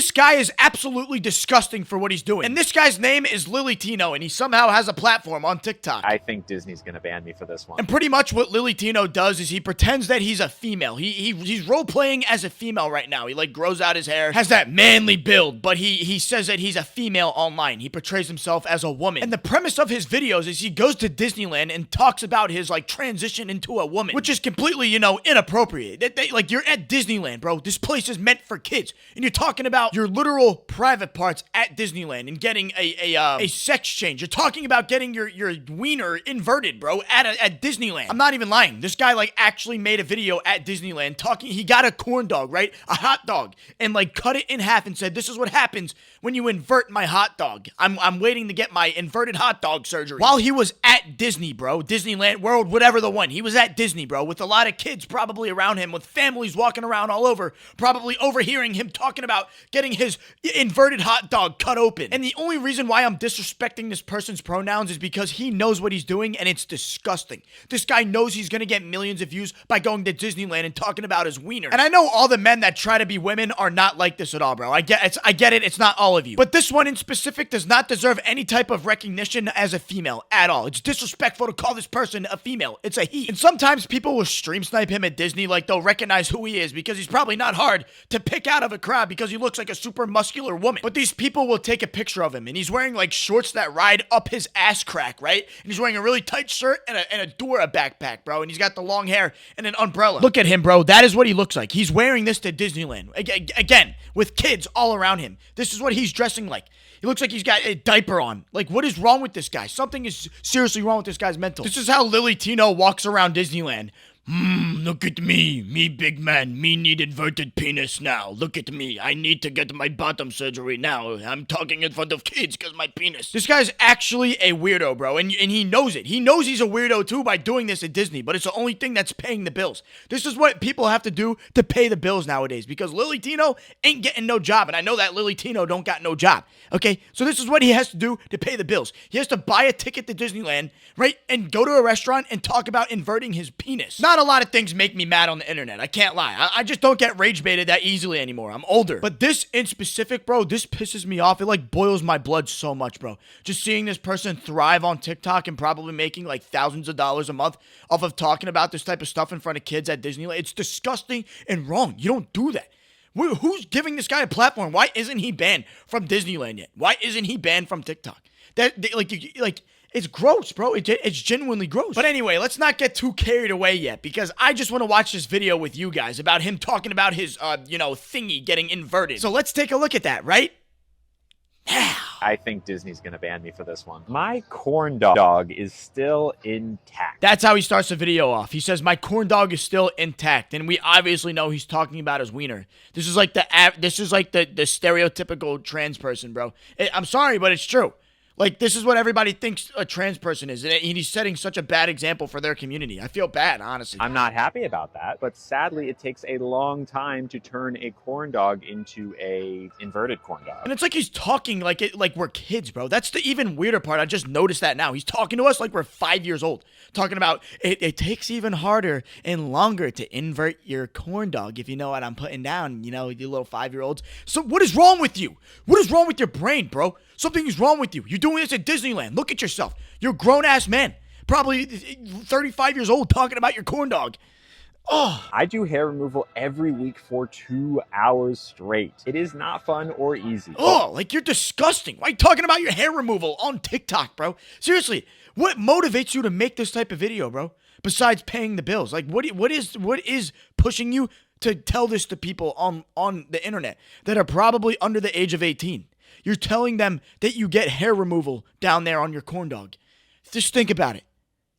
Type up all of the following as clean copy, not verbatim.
This guy is absolutely disgusting for what he's doing. And this guy's name is Lily Tino, and he somehow has a platform on TikTok. I think Disney's gonna ban me for this one. And pretty much what Lily Tino does is he pretends that he's a female. He's role-playing as a female right now. He like grows out his hair, has that manly build, but he says that he's a female online. He portrays himself as a woman. And the premise of his videos is he goes to Disneyland and talks about his like transition into a woman, which is completely, inappropriate. Like, you're at Disneyland, bro. This place is meant for kids. And you're talking about your literal private parts at Disneyland and getting a sex change. You're talking about getting your wiener inverted, bro, at Disneyland. I'm not even lying. This guy like actually made a video at Disneyland talking. He got a corn dog, right? A hot dog, and like cut it in half and said, "This is what happens when you invert my hot dog. I'm waiting to get my inverted hot dog surgery." While he was at Disney, bro, Disneyland World, whatever the one. He was at Disney, bro, with a lot of kids probably around him, with families walking around all over, probably overhearing him talking about getting his inverted hot dog cut open. And the only reason why I'm disrespecting this person's pronouns is because he knows what he's doing, and it's disgusting. This guy knows he's gonna get millions of views by going to Disneyland and talking about his wiener. And I know all the men that try to be women are not like this at all, bro. I get it. It's not all of you. But this one in specific does not deserve any type of recognition as a female at all. It's disrespectful to call this person a female. It's a he. And sometimes people will stream snipe him at Disney, like they'll recognize who he is because he's probably not hard to pick out of a crowd because he looks like a super muscular woman. But these people will take a picture of him, and he's wearing like shorts that ride up his ass crack, right? And he's wearing a really tight shirt and a Dora backpack, bro. And he's got the long hair and an umbrella. Look at him, bro. That is what he looks like. He's wearing this to Disneyland. Again, with kids all around him. This is what he's dressing like. He looks like he's got a diaper on. Like, what is wrong with this guy? Something is seriously wrong with this guy's mental. This is how Lily Tino walks around Disneyland. Look at me. Me big man. Me need inverted penis now. Look at me. I need to get my bottom surgery now. I'm talking in front of kids because my penis. This guy's actually a weirdo, bro. And he knows it. He knows he's a weirdo too by doing this at Disney. But it's the only thing that's paying the bills. This is what people have to do to pay the bills nowadays. Because Lily Tino ain't getting no job. And I know that Lily Tino don't got no job. Okay? So this is what he has to do to pay the bills. He has to buy a ticket to Disneyland, right? And go to a restaurant and talk about inverting his penis. Not a lot of things make me mad on the internet. I can't lie. I just don't get rage baited that easily anymore. I'm older. But this in specific, bro, this pisses me off. It like boils my blood so much, bro. Just seeing this person thrive on TikTok and probably making like thousands of dollars a month off of talking about this type of stuff in front of kids at Disneyland. It's disgusting and wrong. You don't do that. Who's giving this guy a platform? Why isn't he banned from Disneyland yet? Why isn't he banned from TikTok? It's gross, bro. It's genuinely gross. But anyway, let's not get too carried away yet because I just want to watch this video with you guys about him talking about his, thingy getting inverted. So let's take a look at that, right? Now. I think Disney's gonna ban me for this one. My corn dog is still intact. That's how he starts the video off. He says, "My corn dog is still intact," and we obviously know he's talking about his wiener. This is like the stereotypical trans person, bro. I'm sorry, but it's true. Like, this is what everybody thinks a trans person is, and he's setting such a bad example for their community. I feel bad, honestly. I'm not happy about that, but sadly, it takes a long time to turn a corn dog into a inverted corn dog. And it's like he's talking like we're kids, bro. That's the even weirder part. I just noticed that now. He's talking to us like we're 5 years old. Talking about, it takes even harder and longer to invert your corn dog, if you know what I'm putting down, you little 5-year-olds. So what is wrong with you? What is wrong with your brain, bro? Something is wrong with you. You're doing this at Disneyland. Look at yourself. You're a grown-ass man. Probably 35 years old talking about your corn dog. Oh. I do hair removal every week for 2 hours straight. It is not fun or easy. Oh, like you're disgusting. Why are you talking about your hair removal on TikTok, bro? Seriously, what motivates you to make this type of video, bro? Besides paying the bills. Like, what is pushing you to tell this to people on the internet that are probably under the age of 18? You're telling them that you get hair removal down there on your corn dog. Just think about it.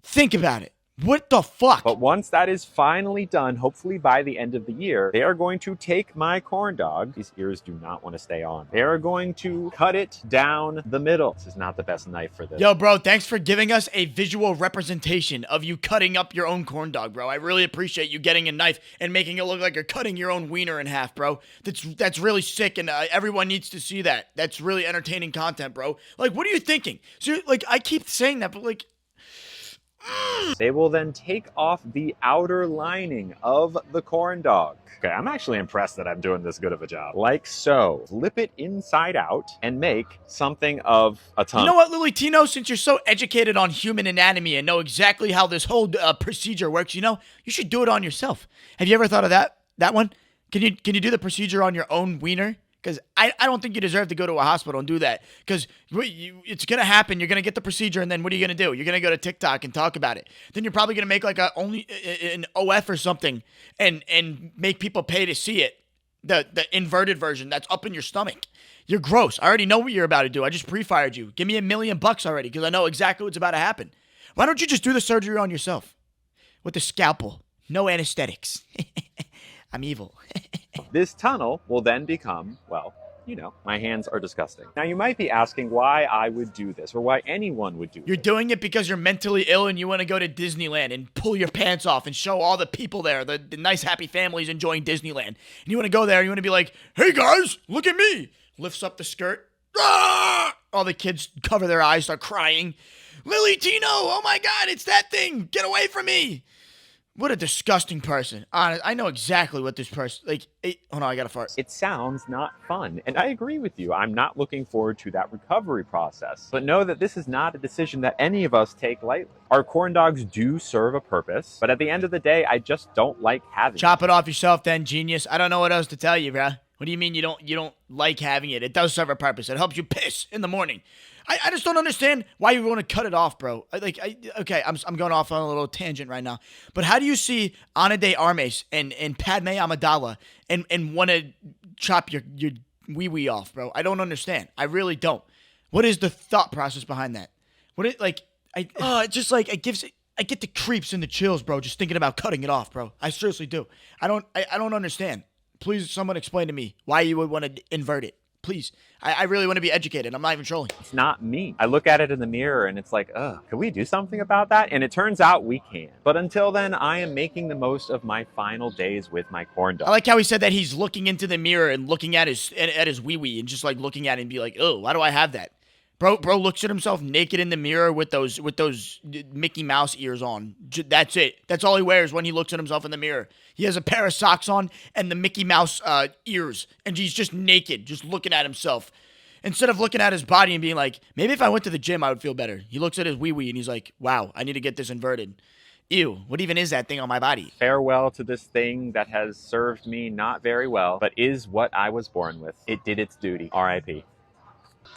Think about it. What the fuck? But once that is finally done, hopefully by the end of the year, they are going to take my corn dog. These ears do not want to stay on. They are going to cut it down the middle. This is not the best knife for this. Yo, bro, thanks for giving us a visual representation of you cutting up your own corn dog, bro. I really appreciate you getting a knife and making it look like you're cutting your own wiener in half, bro. That's really sick, and everyone needs to see that. That's really entertaining content, bro. Like, what are you thinking? So, like, I keep saying that, but, like, They will then take off the outer lining of the corn dog. Okay, I'm actually impressed that I'm doing this good of a job. Like so. Flip it inside out and make something of a tunnel. You know what, Lily Tino, since you're so educated on human anatomy and know exactly how this whole procedure works, you should do it on yourself. Have you ever thought of that one? Can you do the procedure on your own wiener? Because I don't think you deserve to go to a hospital and do that. Because it's going to happen. You're going to get the procedure, and then what are you going to do? You're going to go to TikTok and talk about it. Then you're probably going to make like an OF or something and make people pay to see it. The inverted version that's up in your stomach. You're gross. I already know what you're about to do. I just pre-fired you. Give me $1 million already because I know exactly what's about to happen. Why don't you just do the surgery on yourself? With the scalpel. No anesthetics. I'm evil. This tunnel will then become, well, my hands are disgusting. Now, you might be asking why I would do this or why anyone would do this. You're doing it because you're mentally ill and you want to go to Disneyland and pull your pants off and show all the people there, the nice, happy families enjoying Disneyland. And you want to go there and you want to be like, hey, guys, look at me. Lifts up the skirt. Ah! All the kids cover their eyes, start crying. Lily Tino, oh my God, it's that thing. Get away from me. What a disgusting person. Honest, I know exactly what this person, hold on, I gotta fart. It sounds not fun, and I agree with you. I'm not looking forward to that recovery process. But know that this is not a decision that any of us take lightly. Our corn dogs do serve a purpose, but at the end of the day, I just don't like having it. Chop it off yourself then, genius. I don't know what else to tell you, bruh. What do you mean you don't like having it? It does serve a purpose. It helps you piss in the morning. I just don't understand why you want to cut it off, bro. Okay, I'm going off on a little tangent right now. But how do you see Ana de Armas and Padme Amidala and want to chop your wee-wee off, bro? I don't understand. I really don't. What is the thought process behind that? I get the creeps and the chills, bro, just thinking about cutting it off, bro. I seriously do. I don't understand. Please, someone explain to me why you would want to invert it. Please. I really want to be educated. I'm not even trolling. It's not me. I look at it in the mirror and it's like, can we do something about that? And it turns out we can. But until then, I am making the most of my final days with my corn dog. I like how he said that he's looking into the mirror and looking at his wee-wee and just like looking at it and be like, oh, why do I have that? Bro looks at himself naked in the mirror with those Mickey Mouse ears on. That's it. That's all he wears when he looks at himself in the mirror. He has a pair of socks on and the Mickey Mouse ears, and he's just naked, just looking at himself. Instead of looking at his body and being like, maybe if I went to the gym, I would feel better. He looks at his wee-wee and he's like, wow, I need to get this inverted. Ew, what even is that thing on my body? Farewell to this thing that has served me not very well, but is what I was born with. It did its duty. R.I.P.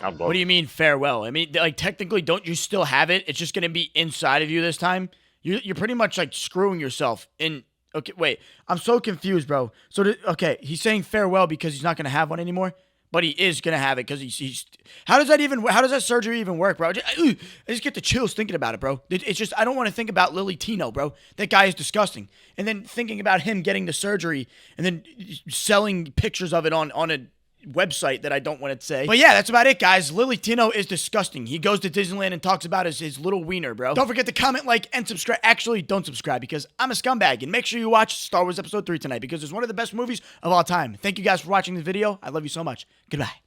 What do you mean farewell? I mean, technically, don't you still have it? It's just going to be inside of you this time? You're pretty much, screwing yourself in... Okay, wait. I'm so confused, bro. So, he's saying farewell because he's not going to have one anymore? But he is going to have it because he's... How does that surgery even work, bro? I just get the chills thinking about it, bro. It's just, I don't want to think about Lily Tino, bro. That guy is disgusting. And then thinking about him getting the surgery and then selling pictures of it on a website that I don't want to say. But yeah, that's about it, guys. Lily Tino is disgusting. He goes to Disneyland and talks about his little wiener, bro. Don't forget to comment, like, and subscribe. Actually, don't subscribe because I'm a scumbag. And make sure you watch Star Wars Episode 3 tonight because it's one of the best movies of all time. Thank you guys for watching this video. I love you so much. Goodbye.